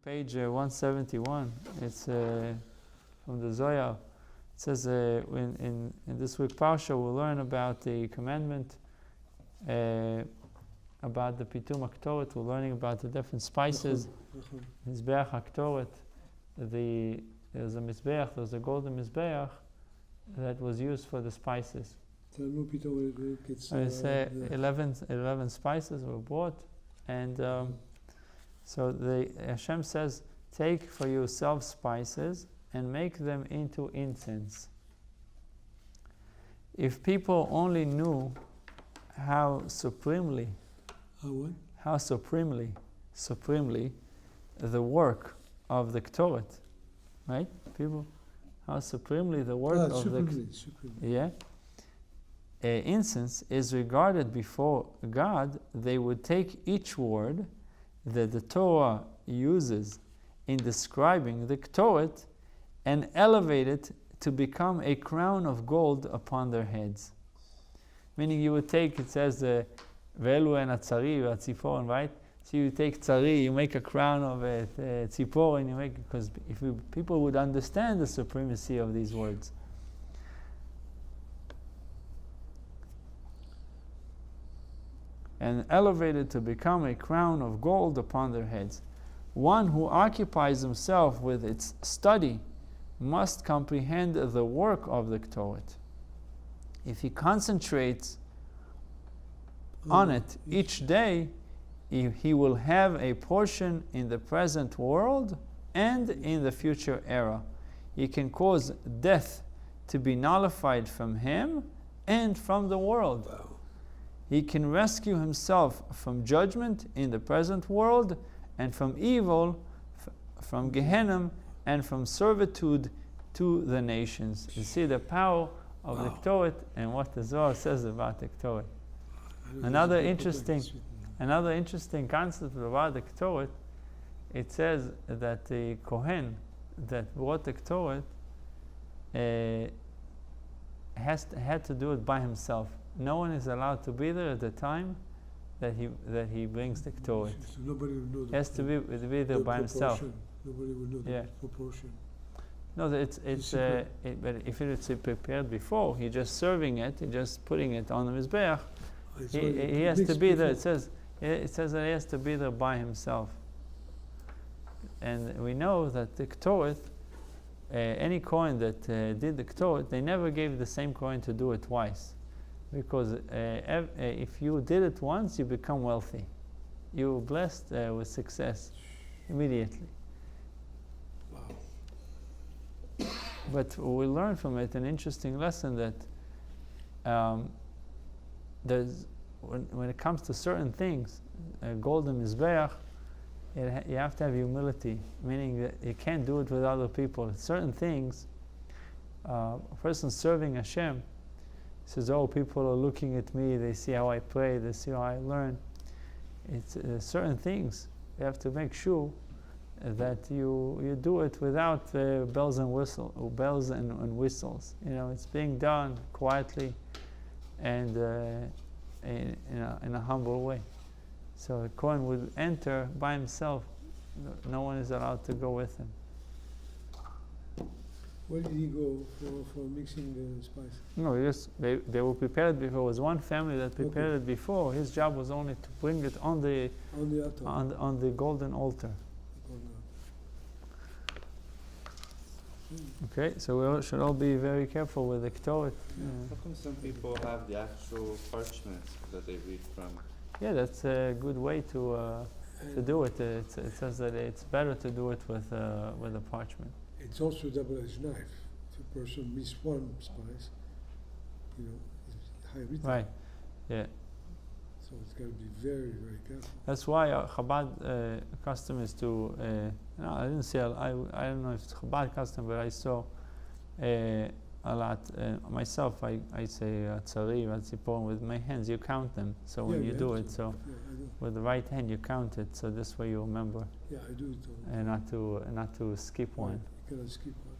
Page 171, it's from the Zohar. It says in this week Parsha we'll learn about the commandment, about the Pitum Aktoret. We're learning about the different spices. Mizbeach Aktoret. There's a Mizbeach, there's a golden Mizbeach that was used for the spices. It's 11 spices were brought, and so Hashem says, take for yourself spices and make them into incense. If people only knew how supremely the work of the Ktoret, right? People, how supremely the work of incense is regarded before God, they would take each word that the Torah uses in describing the Ktoret and elevate it to become a crown of gold upon their heads. Meaning you would take, it says, Velu and Atzari, Atziporon, right? So you take Tzari, you make a crown of it, Tziporon, you make, because if people would understand the supremacy of these words. And elevated to become a crown of gold upon their heads. One who occupies himself with its study must comprehend the work of the Ktoret. If he concentrates on it each day, he will have a portion in the present world and in the future era. He can cause death to be nullified from him and from the world. Wow. He can rescue himself from judgment in the present world and from evil, from Gehenna, and from servitude to the nations. You see the power of the Ktoret and what the Zohar says about the Ktoret. Another interesting concept about the Ktoret, it says that the Kohen that brought the Ktoret had to do it by himself. No one is allowed to be there at the time that he brings the Ktoret. So nobody will know. He has to be there by himself. Nobody will know the proportion. No, but if it's prepared before, he's just serving it, he's just putting it on the Mizbeach. He has to be there. It says that he has to be there by himself. And we know that the Ktoret, any Kohen that did the Ktoret, they never gave the same Kohen to do it twice. Because if you did it once, you become wealthy. You're blessed with success immediately. Wow. But we learn from it an interesting lesson that when it comes to certain things, golden Mizbeach, you have to have humility, meaning that you can't do it with other people. Certain things, a person serving Hashem, says, oh, people are looking at me, they see how I pray, they see how I learn. It's certain things, you have to make sure that you do it without bells and whistles. You know, it's being done quietly and in a humble way. So a Kohen would enter by himself. No one is allowed to go with him. Where did he go for mixing the spice? No, they were prepared before. It was one family that prepared it before. His job was only to bring it on the golden altar. Okay, so we should all be very careful with the Ktoret. How come some people have the actual parchments that they read from? Yeah, that's a good way to do it. It says that it's better to do it with a parchment. It's also a double-edged knife. If a person misses one spice, it's high risk. Right. Yeah. So it's got to be very, very careful. That's why Chabad custom is to. I didn't see. I don't know if it's Chabad custom, but I saw a lot myself. I say Tzari, Atziporon with my hands. You count them. So when you do it, so with the right hand you count it. So this way you remember. Yeah, I do it. And not to skip one. You cannot skip one.